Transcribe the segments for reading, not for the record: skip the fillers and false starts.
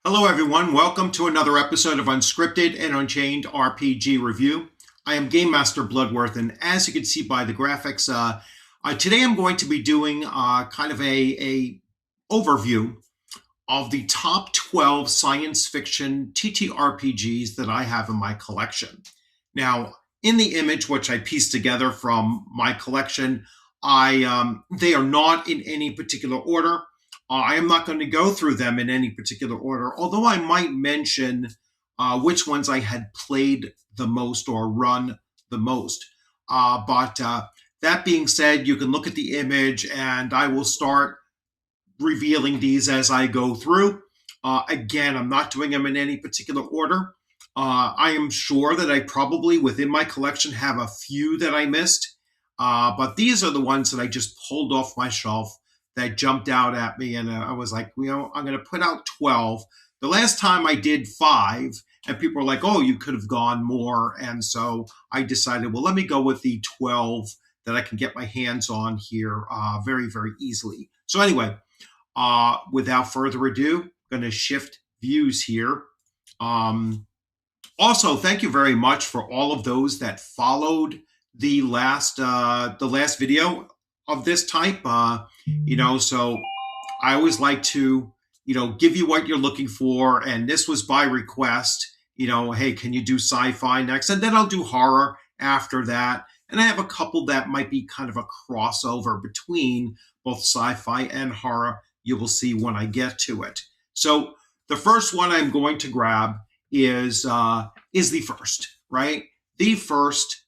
Hello, everyone. Welcome to another episode of Unscripted and Unchained RPG Review. I am Game Master Bloodworth, and as you can see by the graphics, today I'm going to be doing kind of a overview of the top 12 science fiction TTRPGs that I have in my collection. Now, in the image which I pieced together from my collection, they are not in any particular order. I am not going to go through them in any particular order, although I might mention which ones I had played the most or run the most. But that being said, you can look at the image and I will start revealing these as I go through. Again, I'm not doing them in any particular order. I am sure that I probably within my collection have a few that I missed, but these are the ones that I just pulled off my shelf that jumped out at me, and I was like, I'm going to put out 12. The last time I did 5, and people were like, oh, you could have gone more, and so I decided, well, let me go with the 12 that I can get my hands on here very, very easily. So anyway, without further ado, I'm going to shift views here. Also, thank you very much for all of those that followed the last video of this type. So I always like to give you what you're looking for, and this was by request. Hey, can you do sci-fi next? And then I'll do horror after that. And I have a couple that might be kind of a crossover between both sci-fi and horror. You will see when I get to it. So the first one I'm going to grab is the first, right? The first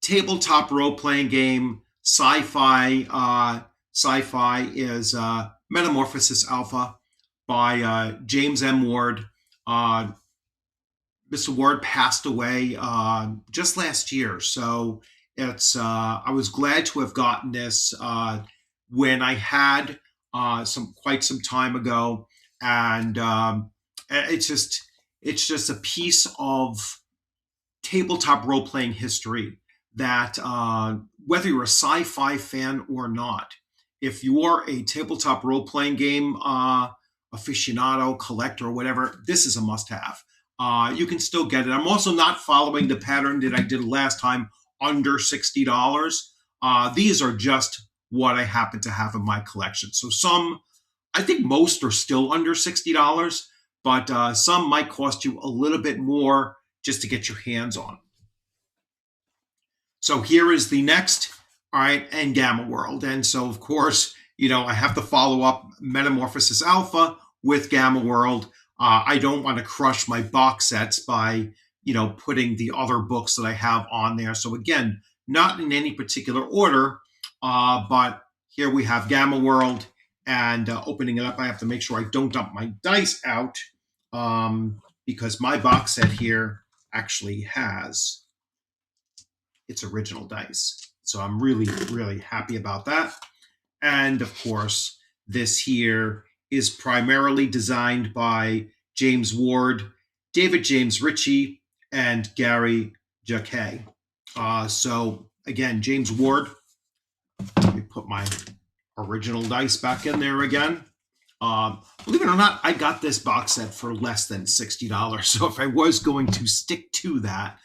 tabletop role-playing game sci-fi is Metamorphosis Alpha by James M. Ward. Mr. Ward passed away just last year, so it's I was glad to have gotten this when I had quite some time ago, and it's just a piece of tabletop role playing history that whether you're a sci-fi fan or not, if you're a tabletop role playing game aficionado, collector, or whatever, this is a must have. You can still get it. I'm also not following the pattern that I did last time, under $60. These are just what I happen to have in my collection. So I think most are still under $60, but some might cost you a little bit more just to get your hands on. So here is the next, all right, and Gamma World. And so, of course, I have to follow up Metamorphosis Alpha with Gamma World. I don't want to crush my box sets by, putting the other books that I have on there. So again, not in any particular order, but here we have Gamma World. And opening it up, I have to make sure I don't dump my dice out because my box set here actually has its original dice. So I'm really, really happy about that. And of course, this here is primarily designed by James Ward, David James Ritchie, and Gary Jacquet. So again, James Ward. Let me put my original dice back in there again. Believe it or not, I got this box set for less than $60. So if I was going to stick to that,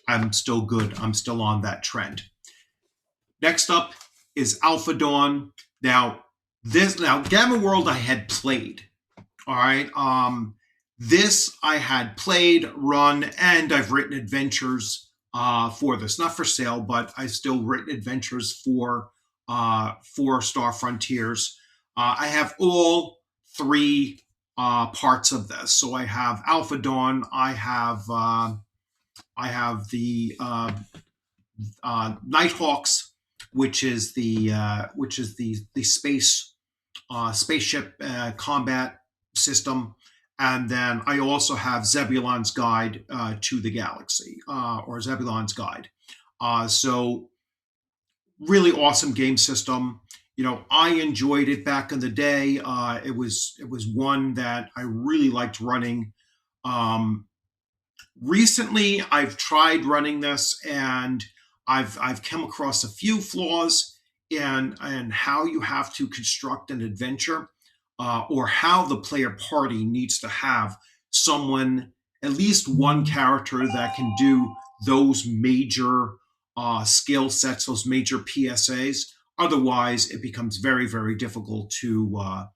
I'm still good. I'm still on that trend. Next up is Alpha Dawn. Now Gamma World I had played. All right. This I had played, run, and I've written adventures for this. Not for sale, but I've still written adventures for Star Frontiers. I have all 3 parts of this. So I have Alpha Dawn. I have the Nighthawks, which is the spaceship combat system, and then I also have Zebulon's Guide to the Galaxy, or Zebulon's Guide. So really awesome game system. I enjoyed it back in the day. It was one that I really liked running. Recently, I've tried running this, and I've come across a few flaws in how you have to construct an adventure. or how the player party needs to have someone, at least one character that can do those major skill sets, those major PSAs. Otherwise, it becomes very, very difficult to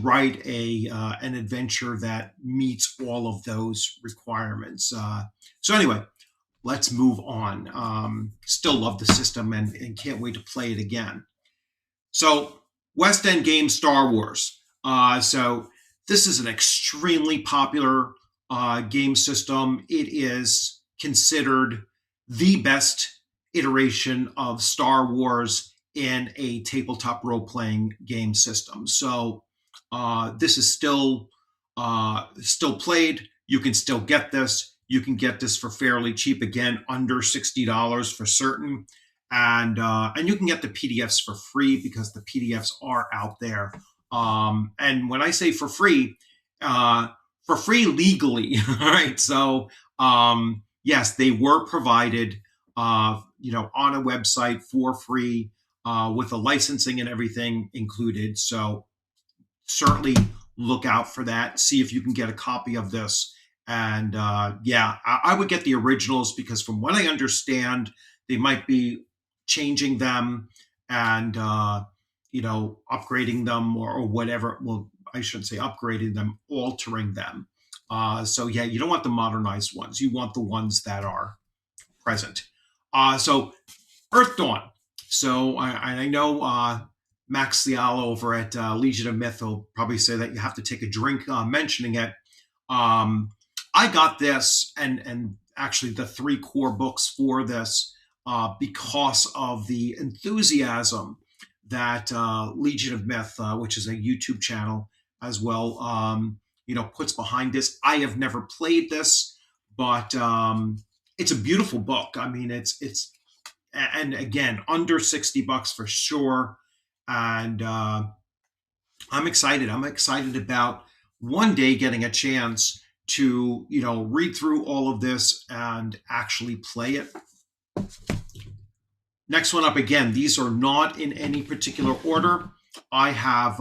write an adventure that meets all of those requirements. So anyway, let's move on. Still love the system and can't wait to play it again. So West End Games Star Wars. So this is an extremely popular game system. It is considered the best iteration of Star Wars in a tabletop role-playing game system. So this is still played. You can still get this. You can get this for fairly cheap. Again, under $60 for certain, and you can get the PDFs for free because the PDFs are out there. And when I say for free legally, all right. So yes, they were provided, on a website for free with the licensing and everything included. So certainly look out for that. See if you can get a copy of this. And I would get the originals because from what I understand, they might be changing them and upgrading them or whatever. Well, I shouldn't say upgrading them, altering them. So yeah, you don't want the modernized ones. You want the ones that are present. So Earth Dawn. So I know Max Cialo over at Legion of Myth will probably say that you have to take a drink mentioning it. I got this and actually the 3 core books for this because of the enthusiasm that Legion of Myth, which is a YouTube channel as well, puts behind this. I have never played this, but it's a beautiful book. I mean, it's and again under $60 for sure. And I'm excited. I'm excited about one day getting a chance to read through all of this and actually play it. Next one up, again, these are not in any particular order. I have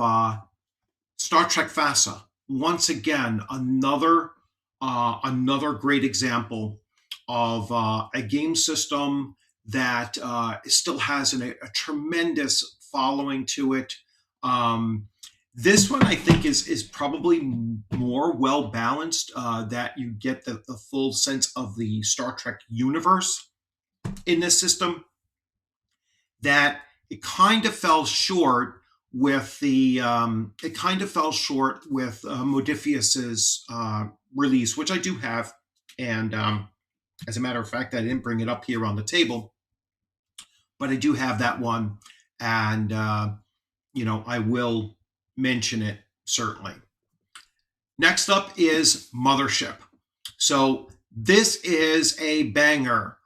Star Trek FASA. Once again, another great example of a game system that still has a tremendous following to it. This one I think is probably more well balanced, that you get the full sense of the Star Trek universe in this system. That it kind of fell short with Modiphius's release, which I do have, and as a matter of fact, I didn't bring it up here on the table, but I do have that one, and I will mention it certainly. Next up is Mothership. So this is a banger.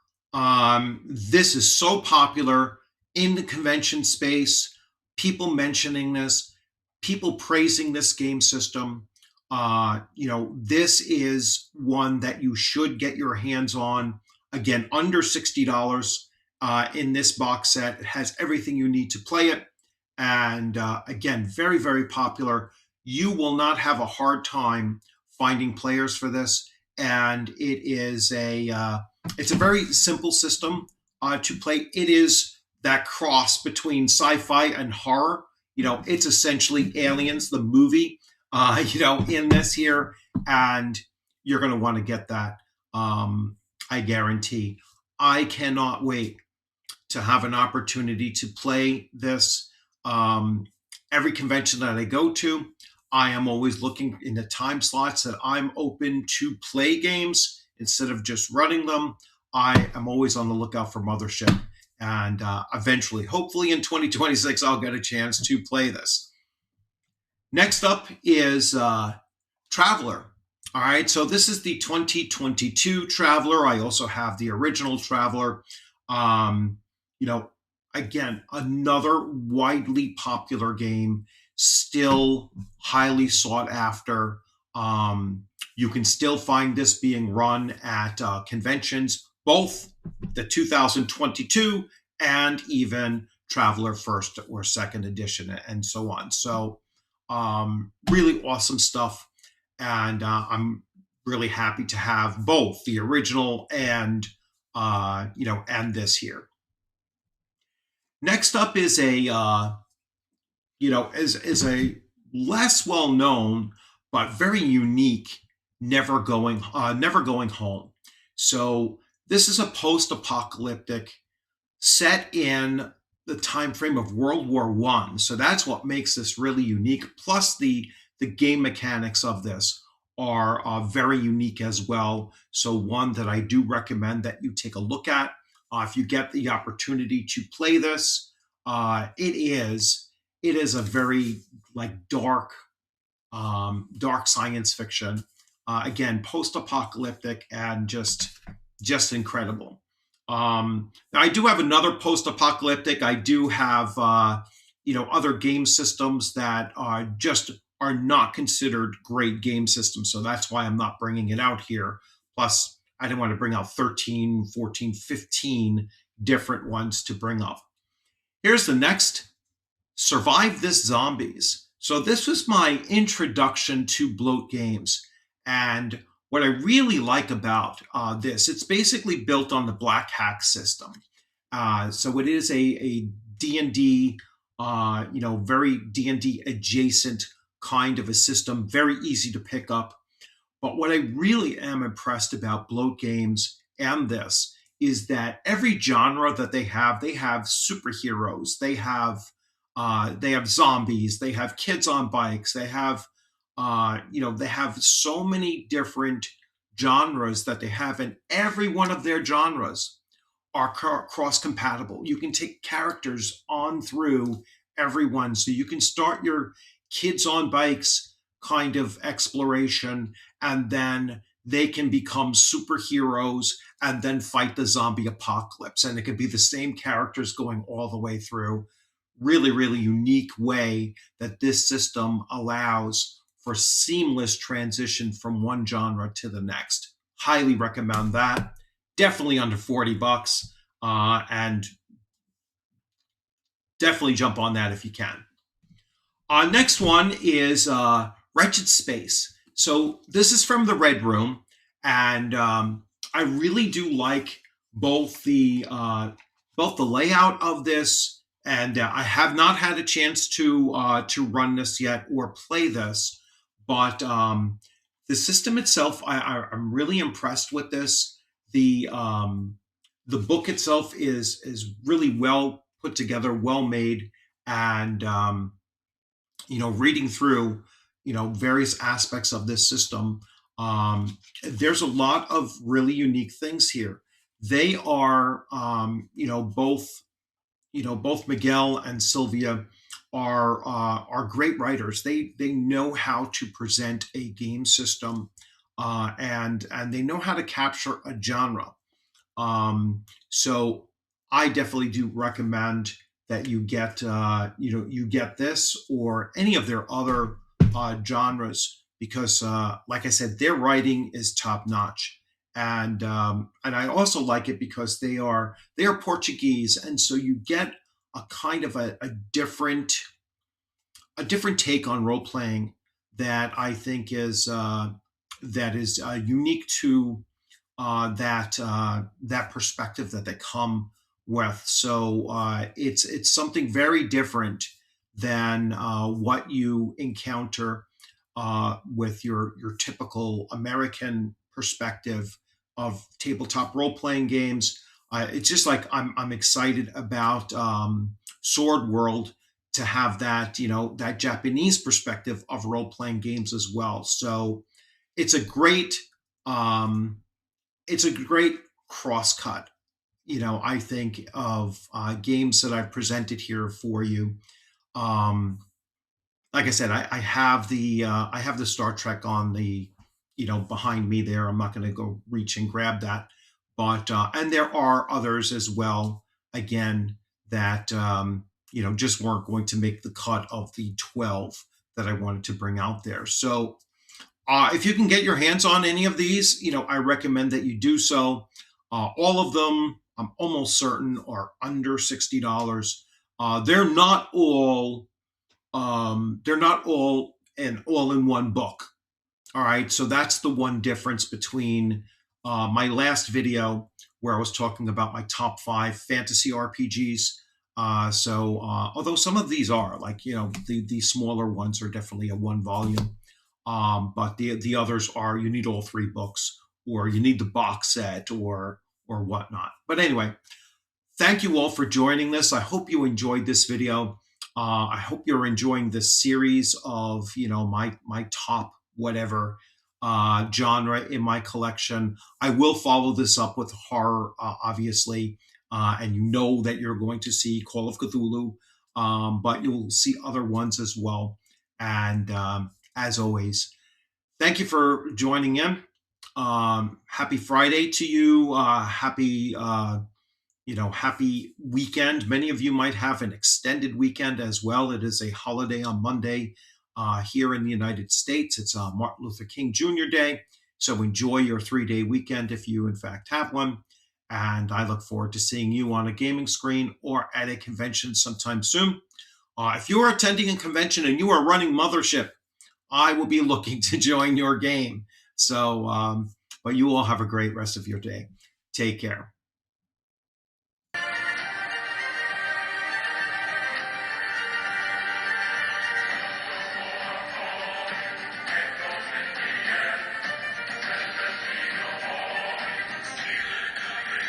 This is so popular in the convention space. People mentioning this, people praising this game system. This is one that you should get your hands on. Again, under $60 in this box set. It has everything you need to play it. And again, very, very popular. You will not have a hard time finding players for this. And it's a very simple system to play. It is that cross between sci-fi and horror. It's essentially Aliens, the movie, in this here. And you're going to want to get that. I guarantee. I cannot wait to have an opportunity to play this. Every convention that I go to, I am always looking in the time slots that I'm open to play games instead of just running them. I am always on the lookout for Mothership. And eventually, hopefully in 2026, I'll get a chance to play this. Next up is Traveler. All right, so this is the 2022 Traveler. I also have the original Traveler. Again, another widely popular game, still highly sought after. You can still find this being run at conventions, both the 2022 and even Traveler First or Second Edition, and so on. So Really awesome stuff, and I'm really happy to have both the original and and this here. Next up is a is a less well known but very unique Never Going Home. So this is a post apocalyptic set in the time frame of World War One. So that's what makes this really unique. Plus the game mechanics of this are very unique as well. So one that I do recommend that you take a look at if you get the opportunity to play this. It is a very like dark science fiction. Again, post apocalyptic and just incredible. I do have another post-apocalyptic. I do have other game systems that are not considered great game systems. So that's why I'm not bringing it out here. Plus, I didn't want to bring out 13, 14, 15 different ones to bring up. Here's the next: Survive This Zombies. So this was my introduction to bloat games. And what I really like about this, it's basically built on the Black Hack system. So it is a D&D, very D&D adjacent kind of a system, very easy to pick up. But what I really am impressed about bloat games and this is that every genre that they have superheroes, they have zombies, they have kids on bikes, they have so many different genres that they have, and every one of their genres are cross compatible. You can take characters on through everyone. So you can start your kids on bikes kind of exploration, and then they can become superheroes and then fight the zombie apocalypse. And it could be the same characters going all the way through. Really, really unique way that this system allows for seamless transition from one genre to the next. Highly recommend that. Definitely under $40, and definitely jump on that if you can. Next one is Wretched Space. So this is from the Red Room, and I really do like both the layout of this, and I have not had a chance to run this yet or play this, but the system itself, I'm really impressed with this. The book itself is really well put together, well made, and reading through various aspects of this system, there's a lot of really unique things here. They are both Miguel and Sylvia are great writers. They know how to present a game system, and they know how to capture a genre. So I definitely do recommend that you get you get this or any of their other genres, because like I said, their writing is top notch. And I also like it because they are Portuguese, and so you get a kind of a different take on role playing that I think is unique to that perspective that they come with. So it's something very different than what you encounter with your typical American perspective of tabletop role playing games. It's just like I'm excited about Sword World to have that that Japanese perspective of role playing games as well. So it's a great crosscut, I think, of games that I've presented here for you. Um, like I said, I have the Star Trek on the behind me there. I'm not going to go reach and grab that, but and there are others as well. Again, that just weren't going to make the cut of the 12 that I wanted to bring out there. So if you can get your hands on any of these, I recommend that you do so. All of them, I'm almost certain, are under $60. They're not all they're not all in one book. All right, so that's the one difference between my last video where I was talking about my top 5 fantasy RPGs. Although some of these are like, the smaller ones are definitely a one volume, but the others are, you need all 3 books, or you need the box set, or whatnot. But anyway, thank you all for joining this. I hope you enjoyed this video. I hope you're enjoying this series of, my top whatever genre in my collection. I will follow this up with horror, obviously, and you know that you're going to see Call of Cthulhu, but you'll see other ones as well. And as always, thank you for joining in. Happy Friday to you. Happy weekend. Many of you might have an extended weekend as well. It is a holiday on Monday here in the United States. It's Martin Luther King Jr. Day. So enjoy your 3-day weekend if you, in fact, have one. And I look forward to seeing you on a gaming screen or at a convention sometime soon. If you are attending a convention and you are running Mothership, I will be looking to join your game. But you all have a great rest of your day. Take care.